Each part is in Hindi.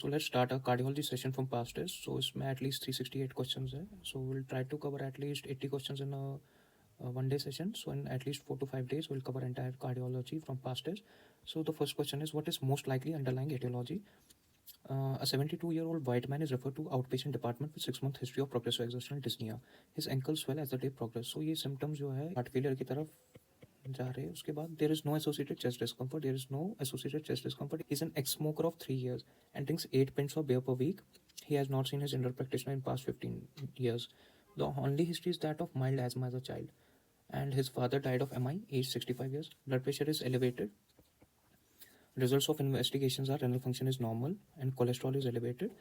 So let's start a cardiology session from past test. So इसमें at least 368 questions है. So we'll try to cover at least 80 questions in a one day session. So in at least 4 to 5 days, we'll cover entire cardiology from past test. So the first question is, what is most likely underlying etiology? A 72-year-old white man is referred to outpatient department with 6 month history of progressive exertional dyspnea. His ankles swell as the day progress. So ये symptoms जो है हार्ट फेलियर की तरफ जा रहे हैं. उसके बाद there is no associated chest discomfort. There is no associated chest discomfort. He is an ex smoker of 3 years and drinks 8 pints of beer per week. He has not seen his general practitioner in past 15 years. The only history is that of mild asthma as a child. And his father died of MI, aged 65 years. Blood pressure is elevated. Results of investigations are renal function is normal and cholesterol is elevated.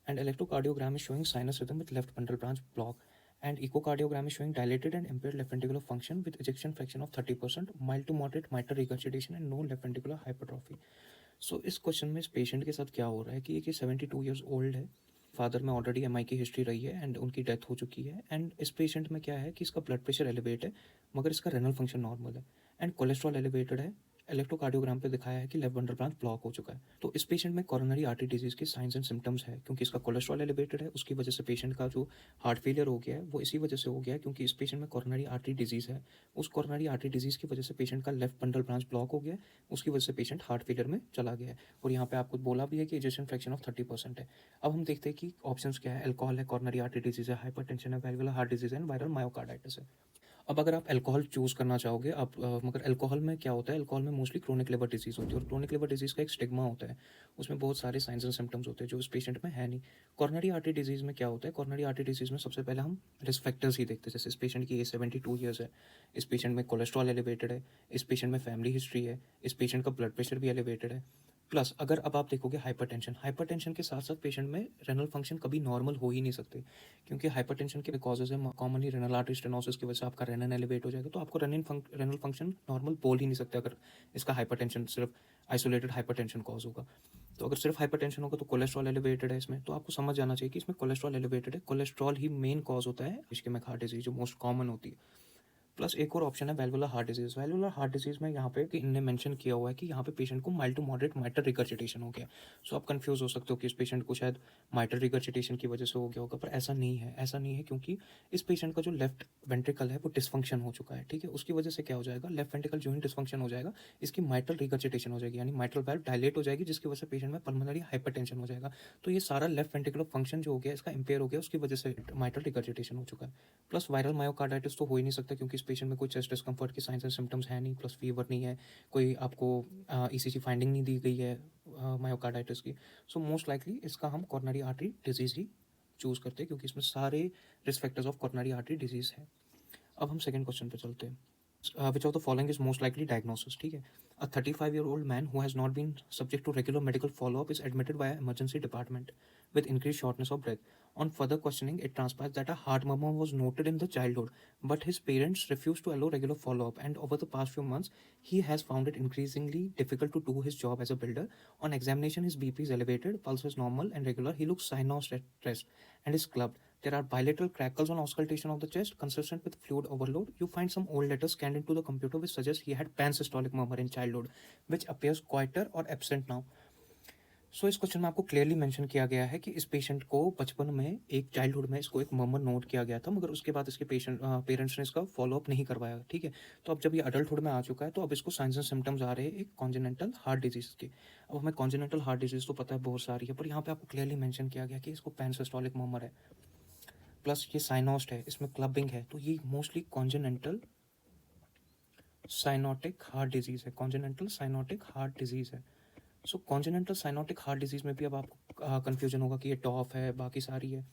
And electrocardiogram is showing sinus rhythm with left bundle branch block. And echocardiogram is showing dilated and impaired left ventricular function with ejection fraction of 30%, mild to moderate mitral regurgitation and no left ventricular hypertrophy. So इस क्वेश्चन में इस पेशेंट के साथ क्या हो रहा है कि ये 72 ईयर्स ओल्ड है. फादर में ऑलरेडी एमआई की हिस्ट्री रही है एंड उनकी डेथ हो चुकी है. एंड इस पेशेंट में क्या है कि इसका ब्लड प्रेशर एलिवेट है मगर इसका रेनल फंक्शन नॉर्मल है एंड कोलेस्ट्रॉल एलिवेटेड है. इलेक्ट्रोकार्डियोग्राम पे दिखाया है कि लेफ्ट बंडल ब्रांच ब्लॉक हो चुका है. तो इस पेशेंट में कोरोनरी आर्टरी डिजीज के साइंस एंड सिम्टम्स है क्योंकि इसका कोलेस्ट्रॉल एलिवेटेड है. उसकी वजह से पेशेंट का जो हार्ट फेलियर हो गया है वो इसी वजह से हो गया है क्योंकि इस पेशेंट में कोरोनरी आर्टरी डिजीज है. उस कोरोनरी आर्टरी डिजीज की वजह से पेशेंट का लेफ्ट बंडल ब्रांच ब्लॉक हो गया है. उसकी वजह से पेशेंट हार्ट फेलियर में चला गया है. और यहाँ पे आपको बोला भी है कि इजेक्शन फ्रैक्शन ऑफ 30% है. अब हम देखते हैं कि ऑप्शंस क्या है. अल्कोहल है, कोरोनरी आर्टरी डिजीज है, हाइपरटेंशन है, वैल्वुलर हार्ट डिजीज है, वायरल मायोकार्डाइटिस है. अब अगर आप अल्कोहल चूज़ करना चाहोगे आप मगर अल्कोहल में क्या होता है, अल्कोहल में मोस्टली क्रोनिक लिवर डिजीज़ होती है और क्रोनिक लिवर डिजीज़ का एक स्टिग्मा होता है. उसमें बहुत सारे साइंस एंड सिम्टम्स होते हैं जो इस पेशेंट में है नहीं. कॉर्नरी आर्टरी डिजीज़ में क्या होता है, कॉर्नरी आर्टरी डिजीज़ में सबसे पहले हम रिस्क फैक्टर्स ही देखते हैं. जैसे इस पेशेंट की एज 72 ईयर्स है, इस पेशेंट में कोलेस्ट्रॉल एलिवेटेड है, इस पेशेंट में फैमिली हिस्ट्री है, इस पेशेंट का ब्लड प्रेशर भी एलिवेटेड है. प्लस अगर अब आप देखोगे हाइपरटेंशन के साथ साथ पेशेंट में रेनल फंक्शन कभी नॉर्मल हो ही नहीं सकते क्योंकि हाइपरटेंशन के कॉजेज है कॉमनली रेनल आर्टरी स्टेनोसिस की वजह से आपका रेनन एलिवेट हो जाएगा. तो आपको रेनल फंक्शन नॉर्मल बोल ही नहीं सकते अगर इसका हाइपरटेंशन सिर्फ आइसोलेटेड हाइपरटेंशन कॉज होगा. तो अगर सिर्फ हाइपरटेंशन होगा तो कोलेस्ट्रॉल एलिवेटेड है इसमें. तो आपको समझ जाना चाहिए कि इसमें कोलेस्ट्रॉल एलिवेटेड है. कोलेस्ट्रॉल ही मेन कॉज होता है इश्केमिक हार्ट डिजीज जो मोस्ट कॉमन होती है. प्लस एक और ऑप्शन है वैल्वुलर हार्ट डिजीज़. वैल्वुलर हार्ट डिजीज़ में यहाँ पे कि इनने मेंशन किया हुआ है कि यहाँ पे पेशेंट को mild to moderate mitral regurgitation हो गया. सो आप कंफ्यूज हो सकते हो कि इस पेशेंट को शायद माइट्रल रिगर्जिटेशन की वजह से हो गया होगा, पर ऐसा नहीं है. ऐसा नहीं है क्योंकि इस पेशेंट का जो लेफ्ट वेंट्रिकल है वो डिसफंक्शन हो चुका है. ठीक है, उसकी वजह से क्या हो जाएगा, लेफ्ट वेंट्रिकल जो ही डिसफंक्शन हो जाएगा इसकी माइट्रल रिगर्जिटेशन हो जाएगी यानी माइट्रल वाल्व डायलेट हो जाएगी जिसकी वजह से पेशेंट में पल्मोनरी हाइपरटेंशन हो जाएगा. तो ये सारा लेफ्ट वेंट्रिकुलर फंक्शन जो हो गया इसका इम्पेयर हो गया, उसकी वजह से माइट्रल रिगर्जिटेशन हो चुका है. प्लस वायरल मायोकार्डाइटिस तो हो ही नहीं सकता क्योंकि इस पेशेंट में कोई चेस्ट डिस्कम्फर्ट के साइंस एंड सिम्टम्स है नहीं. प्लस फीवर नहीं है, कोई आपको ईसीजी फाइंडिंग नहीं दी गई है मायोकार्डाइटिस की. सो मोस्ट लाइकली इसका हम कॉर्नरी आर्टरी डिजीज़ ही चूज़ करते हैं क्योंकि इसमें सारे risk factors of coronary artery disease है. अब हम सेकेंड क्वेश्चन पे चलते हैं. Which of the following is most likely diagnosis? ठीक है, a 35-year-old man who has not been subject to regular medical follow-up is admitted by an emergency department with increased shortness of breath. On further questioning, it transpires that a heart murmur was noted in the childhood, but his parents refused to allow regular follow-up, and over the past few months, he has found it increasingly difficult to do his job as a builder. On examination, his BP is elevated, pulse is normal and regular. He looks cyanostressed and is clubbed. There are bilateral crackles on auscultation of the chest, consistent with fluid overload. You find some old letters scanned into the computer which suggest he had pansystolic murmur in childhood, which appears quieter or absent now. सो इस क्वेश्चन में आपको क्लियरली मेंशन किया गया है कि इस पेशेंट को बचपन में एक चाइल्डहुड में इसको एक मर्मर नोट किया गया था मगर उसके बाद इसके पेरेंट्स ने इसका फॉलोअप नहीं करवाया. ठीक है, तो अब जब ये अडल्टहुड में आ चुका है तो अब इसको साइंस एंड सिम्टम्स आ रहे हैं एक कॉन्जेनेंटल हार्ट डिजीज़ के. अब हमें कॉन्जेनेंटल हार्ट डिजीज़ तो पता है बहुत सारी है, पर यहाँ पे आपको क्लियरली मेंशन किया गया कि इसको पैनसिस्टोलिक मर्मर है. प्लस ये साइनोस्ट है, इसमें क्लबिंग है, तो ये मोस्टली कॉन्जेनेंटल साइनोटिक हार्ट डिजीज़ है. कॉन्जेनेंटल साइनोटिक हार्ट डिजीज़ है. सो कॉन्जेनेंटल साइनोटिक हार्ट डिजीज़ में भी अब आपको कन्फ्यूजन होगा कि ये टॉफ है बाकी सारी है.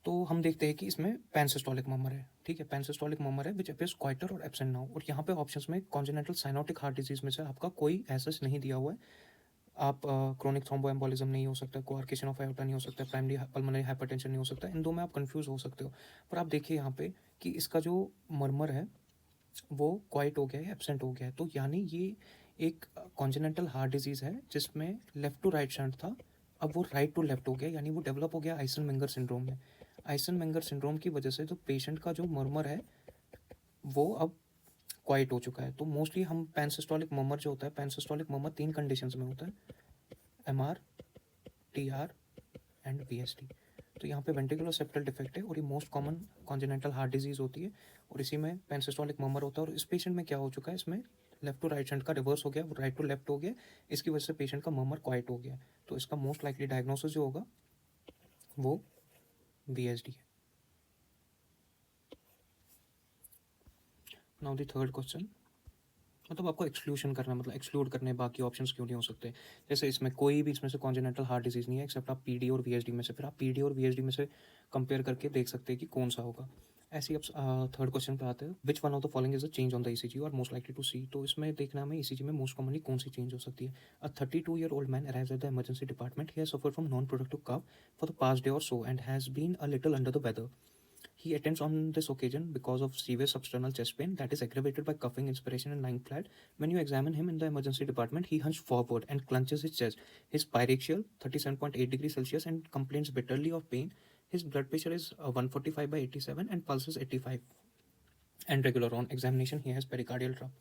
तो हम देखते हैं कि इसमें पैनसिस्टोलिक मर्मर है. ठीक है, पैनसिस्टोलिक मर्मर है विच अपीयर्स क्वाइटर और एब्सेंट नाउ. और यहाँ पे ऑप्शंस में कॉन्जेनेंटल साइनोटिक हार्ट डिजीज़ में से आपका कोई ऐसा नहीं दिया हुआ है. आप क्रोनिक थ्रोम्बोएम्बोलिज्म नहीं हो सकता, कोआर्केशन ऑफ आयोटा नहीं हो सकता, प्राइमरी पल्मोनरी हाइपरटेंशन नहीं हो सकता. इन दो में आप कंफ्यूज हो सकते हो. पर आप देखिए यहाँ पे कि इसका जो मर्मर है वो क्वाइट हो गया है, एब्सेंट हो गया है. तो यानी ये एक कॉन्जेनेंटल हार्ट डिजीज़ है जिसमें लेफ्ट टू राइट शंट था, अब वो राइट टू लेफ्ट हो गया यानी वो डेवलप हो गया आइसन-मेंगर सिंड्रोम में. आइसन-मेंगर सिंड्रोम की वजह से जो पेशेंट का जो मर्मर है वो अब क्वाइट हो चुका है. तो मोस्टली हम पैनसिस्टोलिक मर्मर जो होता है, पैनसिस्टोलिक मर्मर 3 कंडीशंस में होता है, एमआर, TR एंड VSD। तो यहाँ पे वेंट्रिकुलर सेप्टल डिफेक्ट है और ये मोस्ट कॉमन कॉन्जेनेंटल हार्ट डिजीज़ होती है और इसी में पेनसिस्टोलिक मर्मर होता है। और इस पेशेंट में क्या हो चुका है, इसमें लेफ्ट टू राइट शंट का रिवर्स हो गया, राइट टू लेफ्ट हो गया, इसकी वजह से पेशेंट का मर्मर क्वाइट हो गया। तो इसका मोस्ट लाइकली डायग्नोसिस जो होगा वो VSD है। नाउ द थर्ड क्वेश्चन, मतलब आपको एक्सक्लूशन करना, मतलब एक्सक्लूड करने बाकी ऑप्शंस क्यों नहीं हो सकते। जैसे इसमें कोई भी इसमें से कॉन्जेनेंटल हार्ट डिजीज़ नहीं है एक्सेप्ट आप PD और VSD में से, फिर आप PD और VSD में से कंपेयर करके देख सकते हैं कि कौन सा होगा। ऐसे ही अब थर्ड क्वेश्चन पे आते हैं, which one of the following is a change on the ECG और मोस्ट लाइकली टू सी। तो इसमें देखना हमें ECG में मोस्ट कॉमनली कौन सी चेंज हो सकती है। A 32-year-old man arrives at the emergency department, he has suffered from non productive cough for the past day or so and has been a little under the weather. He attends on this occasion because of severe substernal chest pain that is aggravated by coughing, inspiration, and lying flat. When you examine him in the emergency department, he hunches forward and clenches his chest. His pyrexial 37.8 degrees Celsius and complains bitterly of pain. His blood pressure is 145/87 and pulse is 85. And regular on examination, he has pericardial rub.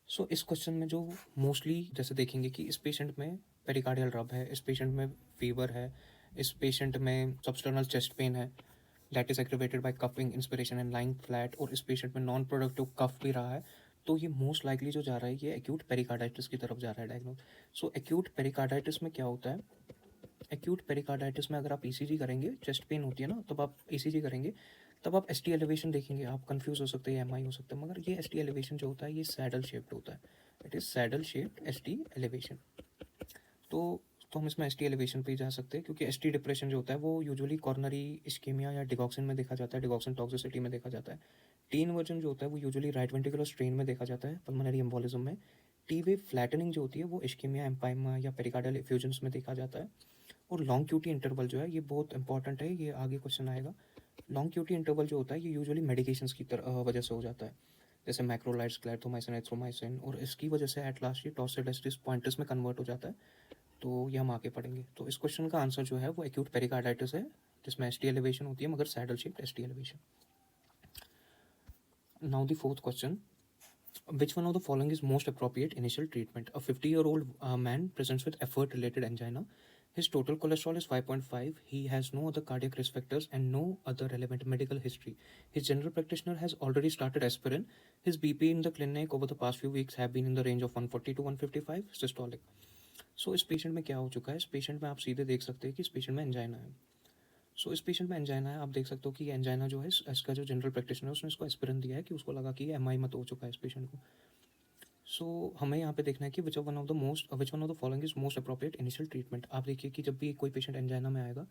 सो इस क्वेश्चन में जो मोस्टली जैसे देखेंगे कि इस पेशेंट में पेरिकार्डियल रब है, इस पेशेंट में फीवर है, इस पेशेंट में सबस्टर्नल चेस्ट पेन है that is aggravated by coughing, inspiration and lying flat, और इस पेशेंट में नॉन प्रोडक्टिव कफ भी रहा है, तो ये मोस्ट लाइकली जो जा रहा है ये एक्यूट पेरिकार्डाइटिस की तरफ जा रहा है डायग्नोज। सो एक्यूट पेरिकार्डाइटिस में क्या होता है, एक्यूट पेरिकार्डाइटिस में अगर आप ECG करेंगे, चेस्ट पेन होती है ना, तब आप ECG करेंगे, तब आप ST एलिवेशन देखेंगे, आप कंफ्यूज हो सकते हैं, MI हो सकता है, मगर ये ST एलिवेशन जो होता है ये सैडल शेप्ड होता है, it is saddle shaped ST elevation. तो हम इसमें ST एलिवेशन पे ही जा सकते हैं, क्योंकि ST डिप्रेशन जो होता है वो यूजुअली कॉर्नरी इस्केमिया या डिगॉक्सिन में देखा जाता है, डिगॉक्सिन टॉक्सिसिटी में देखा जाता है। टी इन्वर्जन जो होता है वो यूजुअली राइट वेंट्रिकुलर स्ट्रेन में देखा जाता है, पल्मोनरी एम्बोलिज्म में। टी वेव फ्लैटनिंग जो होती है वो इस्केमिया, एम्पाइमा या पेरिकार्डियल एफ्यूजन्स में देखा जाता है। और लॉन्ग क्यूटी इंटरवल जो है ये बहुत इंपॉर्टेंट है, ये आगे क्वेश्चन आएगा। लॉन्ग क्यूटी इंटरवल जो होता है ये यूजुअली मेडिकेशंस की वजह से हो जाता है, जैसे मैक्रोलाइड्स, क्लैरिथोमाइसिन, एथ्रोमाइसिन, और इसकी वजह से एट लास्ट ये टॉर्सिडाइटिस पॉइंटस में कन्वर्ट हो जाता है। तो ये हम आगे पढ़ेंगे। तो इस क्वेश्चन का आंसर जो है वो एक्यूट पेरिकार्डाइटिस है, जिसमें ST एलिवेशन होती है मगर saddle shaped ST elevation. Now the fourth question, which one of the following is most appropriate initial treatment? A 50-year-old man presents with effort-related angina. His total cholesterol is 5.5. He has no other cardiac risk factors and no other relevant medical history. His general practitioner has already started aspirin. His BP in the clinic over the past few weeks have been in the range of 140 to 155 systolic. सो इस पेशेंट में क्या हो चुका है, इस पेशेंट में आप सीधे देख सकते हैं कि इस पेशेंट में एंजाइना है। सो इस पेशेंट में एंजाइना है, आप देख सकते हो कि एंजाइना जो है इसका जो जनरल प्रैक्टिशनर है उसने इसको एस्पिरिन दिया है कि उसको लगा कि MI मत हो चुका है इस पेशेंट को। सो हमें यहाँ पे देखना है कि which one of the following is most appropriate initial treatment. आप देखिए कि जब भी कोई पेशेंट एंजाइना में आएगा,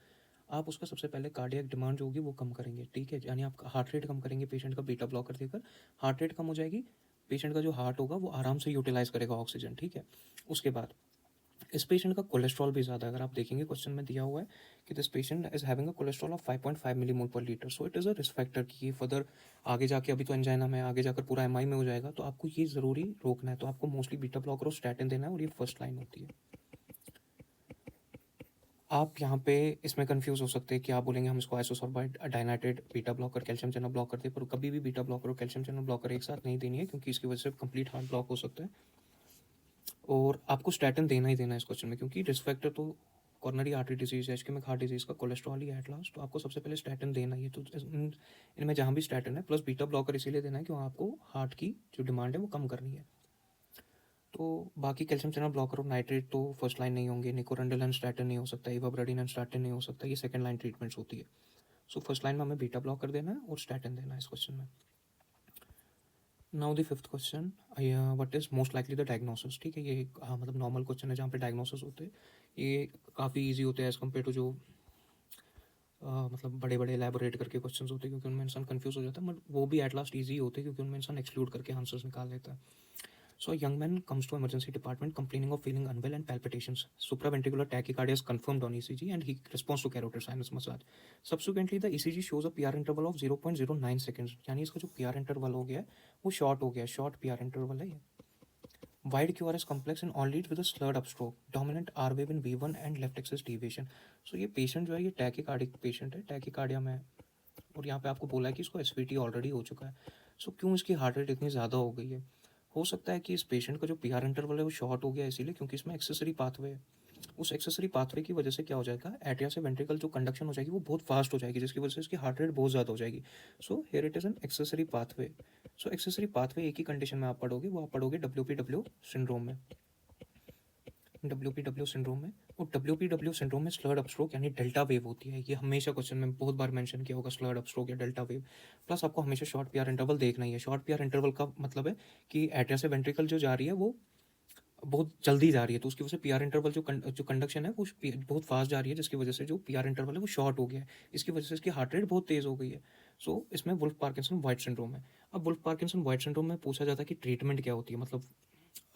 आप उसका सबसे पहले कार्डियक डिमांड जो होगी वो कम करेंगे, ठीक है, यानी आप हार्ट रेट कम करेंगे पेशेंट का, बीटा ब्लॉकर देकर हार्ट रेट कम हो जाएगी, पेशेंट का जो हार्ट होगा वो आराम से यूटिलाइज करेगा ऑक्सीजन, ठीक है। उसके बाद इस पेशेंट का कोलेस्ट्रॉल भी ज़्यादा है, अगर आप देखेंगे क्वेश्चन में दिया हुआ है कि this patient is having a cholesterol of 5.5 millimole per litre, so it is a risk factor कि फर्दर आगे जाके, अभी तो एंजाइना में, आगे जाकर पूरा MI में हो जाएगा, तो आपको ये ज़रूरी रोकना है। तो आपको मोस्टली बीटा ब्लॉकर और स्टैटिन देना है, और ये फर्स्ट लाइन होती है। आप यहाँ पे इसमें कंफ्यूज हो सकते हैं कि आप बोलेंगे हम इसको isosorbide dinitrate beta blocker calcium channel blocker दे, पर कभी भी बीटा ब्लॉकर और कैल्शियम चैनल ब्लॉकर एक साथ नहीं देनी है, क्योंकि इसकी वजह से कंप्लीट हार्ट ब्लॉक हो सकता है। और आपको स्टैटिन देना ही देना है इस क्वेश्चन में, क्योंकि रिस्क फैक्टर तो कॉर्नरी आर्टरी डिजीज है, इस्केमिक हार्ट डिजीज का कोलेस्ट्रॉल ही है एट लास्ट, तो आपको सबसे पहले स्टैटिन देना ही है। तो इनमें जहाँ भी स्टैटिन है प्लस बीटा ब्लॉकर इसीलिए देना है क्योंकि आपको हार्ट की जो डिमांड है वो कम करनी है। तो बाकी कैल्शियम चैनल ब्लॉकर और नाइट्रेट तो फर्स्ट लाइन नहीं होंगे, निकोरेंडल एंड स्टैटिन नहीं हो सकता, इवाब्रेडिन एंड स्टैटिन नहीं हो सकता, ये सेकंड लाइन ट्रीटमेंट्स होती है। सो फर्स्ट लाइन में हमें बीटा ब्लॉकर देना है और स्टैटिन देना है इस क्वेश्चन में। Now the fifth question, what is most likely the diagnosis, ठीक है, ये मतलब नॉर्मल क्वेश्चन है जहाँ पे डायग्नोसिस होते हैं, ये काफ़ी इजी होते हैं एज़ कम्पेयर टू जो मतलब बड़े बड़े एलैबोरेट करके क्वेश्चंस होते हैं, क्योंकि उनमें इंसान कंफ्यूज हो जाता है, बट वो भी एट लास्ट ईजी होते हैं क्योंकि उनमें इंसान एक्सक्लूड करके आंसर्स निकाल लेता है। So a young man comes to emergency department complaining of feeling unwell and palpitations. Supraventricular tachycardia is confirmed on ECG and he responds to carotid sinus massage. Subsequently, the ECG shows a PR interval of 0.09 seconds. यानी इसका जो PR interval हो गया है वो शॉर्ट हो गया है, शॉर्ट PR interval है ये। Wide QRS complex and all leads with a slurred upstroke. Dominant R wave in V1 and left axis deviation. So ये पेशेंट जो है ये टैकीकार्डिक पेशेंट है, टैकीकार्डिया में है, और यहाँ पे आपको बोला है कि इसको SVT ऑलरेडी हो चुका है। सो क्यों इसकी हार्ट रेट इतनी ज़्यादा हो गई है? हो सकता है कि इस पेशेंट का जो PR इंटरवल है वो शॉर्ट हो गया इसीलिए, क्योंकि इसमें एक्सेसरी पाथवे है। उस एक्सेसरी पाथवे की वजह से क्या हो जाएगा, एट्रिया से वेंट्रिकल जो कंडक्शन हो जाएगी वो बहुत फास्ट हो जाएगी, जिसकी वजह से इसकी हार्ट रेट बहुत ज़्यादा हो जाएगी। So here it is an accessory pathway. So accessory pathway एक ही कंडीशन में आप पढ़ोगे, वो आप पढ़ोगे WPW सिंड्रोम में। WPW सिंड्रोम में, और WPW सिंड्रोम में स्लर्ड अपस्ट्रोक यानी डेल्टा वेव होती है। ये हमेशा क्वेश्चन में बहुत बार मेंशन किया होगा, स्लर्ड अपस्ट्रोक या डेल्टा वेव। प्लस आपको हमेशा शॉर्ट पीआर इंटरवल देखना ही है। शॉर्ट पीआर इंटरवल का मतलब है कि एट्रिया से वेंट्रिकल जो जा रही है वो बहुत जल्दी जा रही है, तो उसकी वजह से पीआर इंटरवल जो कंडक्शन है वो बहुत फास्ट जा रही है, जिसकी वजह से जो पीआर इंटरवल है वो शॉर्ट हो गया है। इसकी वजह से इसकी हार्ट रेट बहुत तेज़ हो गई है। सो इसमें वुल्फ पार्किंसन वाइट सिंड्रोम है। अब वुल्फ पार्किंसन वाइट सिंड्रोम में पूछा जाता है कि ट्रीटमेंट क्या होती है, मतलब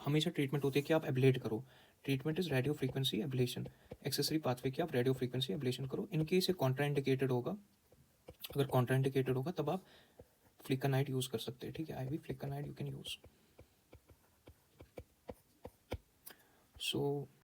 हमेशा ट्रीटमेंट होती है कि आप एब्लेट करो। Treatment is radio frequency ablation. Accessory pathway की आप रेडियो फ्रीक्वेंसी एब्लेशन करो। इनकेस ये कॉन्ट्राइंडिकेटेड होगा, अगर कॉन्ट्राइंडिकेटेड होगा तब आप फ्लिकनाइड यूज़ कर सकते हैं, ठीक है, IV flecainide you can use. So